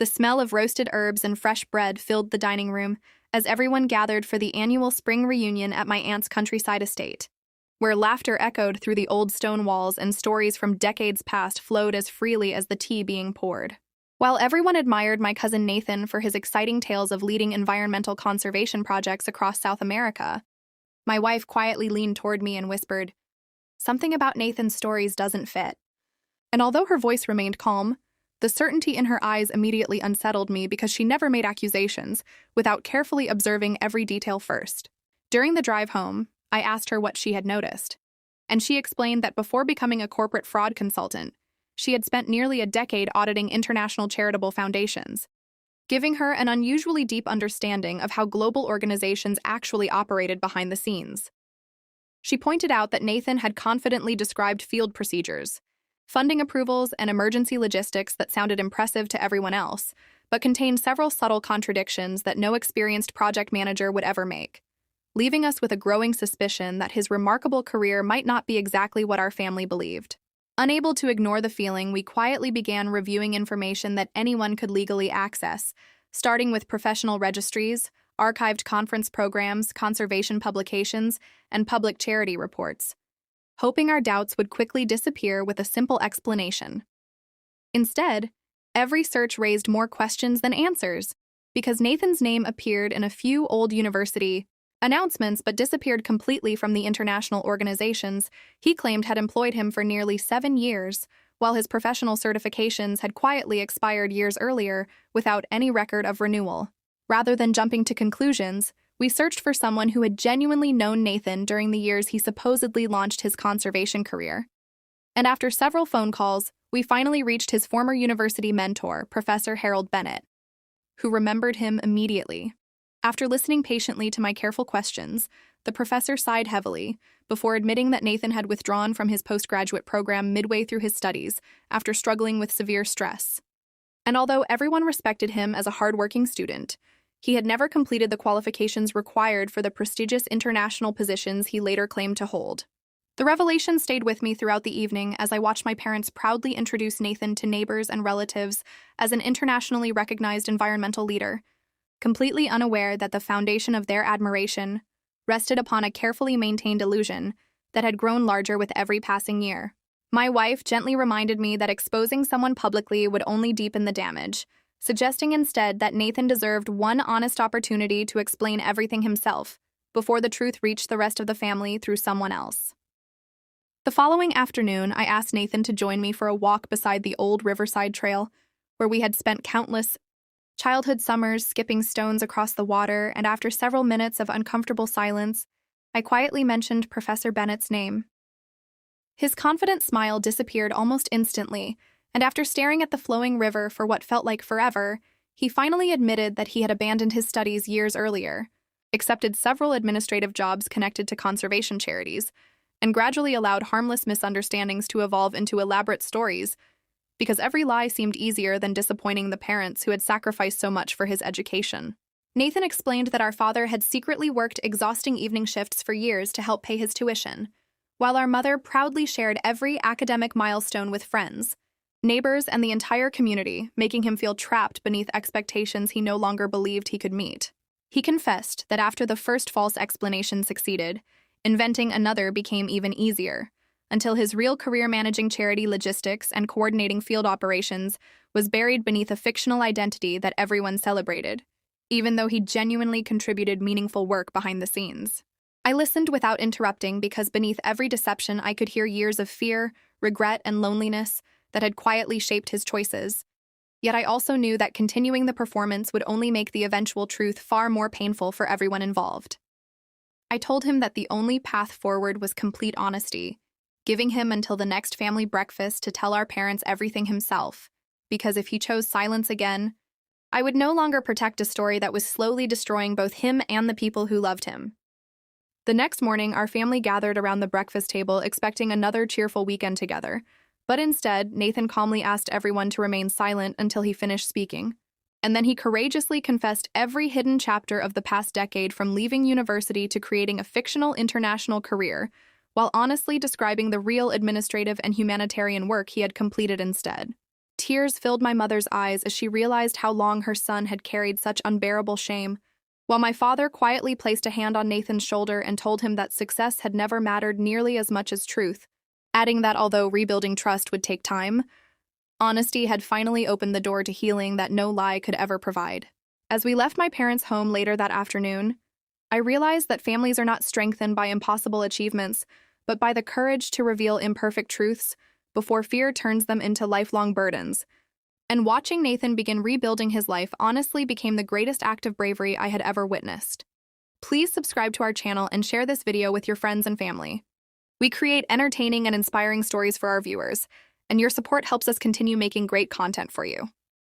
The smell of roasted herbs and fresh bread filled the dining room as everyone gathered for the annual spring reunion at my aunt's countryside estate, where laughter echoed through the old stone walls and stories from decades past flowed as freely as the tea being poured. While everyone admired my cousin Nathan for his exciting tales of leading environmental conservation projects across South America, my wife quietly leaned toward me and whispered, "Something about Nathan's stories doesn't fit." And although her voice remained calm, the certainty in her eyes immediately unsettled me because she never made accusations without carefully observing every detail first. During the drive home, I asked her what she had noticed, and she explained that before becoming a corporate fraud consultant, she had spent nearly a decade auditing international charitable foundations, giving her an unusually deep understanding of how global organizations actually operated behind the scenes. She pointed out that Nathan had confidently described field procedures, funding approvals, and emergency logistics that sounded impressive to everyone else, but contained several subtle contradictions that no experienced project manager would ever make, leaving us with a growing suspicion that his remarkable career might not be exactly what our family believed. Unable to ignore the feeling, we quietly began reviewing information that anyone could legally access, starting with professional registries, archived conference programs, conservation publications, and public charity reports, hoping our doubts would quickly disappear with a simple explanation. Instead, every search raised more questions than answers, because Nathan's name appeared in a few old university announcements but disappeared completely from the international organizations he claimed had employed him for nearly 7 years, while his professional certifications had quietly expired years earlier without any record of renewal. Rather than jumping to conclusions, we searched for someone who had genuinely known Nathan during the years he supposedly launched his conservation career. And after several phone calls, we finally reached his former university mentor, Professor Harold Bennett, who remembered him immediately. After listening patiently to my careful questions, the professor sighed heavily before admitting that Nathan had withdrawn from his postgraduate program midway through his studies after struggling with severe stress. And although everyone respected him as a hardworking student, he had never completed the qualifications required for the prestigious international positions he later claimed to hold. The revelation stayed with me throughout the evening as I watched my parents proudly introduce Nathan to neighbors and relatives as an internationally recognized environmental leader, completely unaware that the foundation of their admiration rested upon a carefully maintained illusion that had grown larger with every passing year. My wife gently reminded me that exposing someone publicly would only deepen the damage, suggesting instead that Nathan deserved one honest opportunity to explain everything himself before the truth reached the rest of the family through someone else. The following afternoon, I asked Nathan to join me for a walk beside the old Riverside Trail, where we had spent countless childhood summers skipping stones across the water, and after several minutes of uncomfortable silence, I quietly mentioned Professor Bennett's name. His confident smile disappeared almost instantly, and after staring at the flowing river for what felt like forever, he finally admitted that he had abandoned his studies years earlier, accepted several administrative jobs connected to conservation charities, and gradually allowed harmless misunderstandings to evolve into elaborate stories, because every lie seemed easier than disappointing the parents who had sacrificed so much for his education. Nathan explained that our father had secretly worked exhausting evening shifts for years to help pay his tuition, while our mother proudly shared every academic milestone with friends, neighbors, and the entire community, making him feel trapped beneath expectations he no longer believed he could meet. He confessed that after the first false explanation succeeded, inventing another became even easier, until his real career managing charity logistics and coordinating field operations was buried beneath a fictional identity that everyone celebrated, even though he genuinely contributed meaningful work behind the scenes. I listened without interrupting because beneath every deception I could hear years of fear, regret, and loneliness that had quietly shaped his choices. Yet I also knew that continuing the performance would only make the eventual truth far more painful for everyone involved. I told him that the only path forward was complete honesty, giving him until the next family breakfast to tell our parents everything himself, because if he chose silence again, I would no longer protect a story that was slowly destroying both him and the people who loved him. The next morning, our family gathered around the breakfast table expecting another cheerful weekend together, but instead, Nathan calmly asked everyone to remain silent until he finished speaking. And then he courageously confessed every hidden chapter of the past decade, from leaving university to creating a fictional international career, while honestly describing the real administrative and humanitarian work he had completed instead. Tears filled my mother's eyes as she realized how long her son had carried such unbearable shame, while my father quietly placed a hand on Nathan's shoulder and told him that success had never mattered nearly as much as truth, adding that although rebuilding trust would take time, honesty had finally opened the door to healing that no lie could ever provide. As we left my parents' home later that afternoon, I realized that families are not strengthened by impossible achievements, but by the courage to reveal imperfect truths before fear turns them into lifelong burdens. And watching Nathan begin rebuilding his life honestly became the greatest act of bravery I had ever witnessed. Please subscribe to our channel and share this video with your friends and family. We create entertaining and inspiring stories for our viewers, and your support helps us continue making great content for you.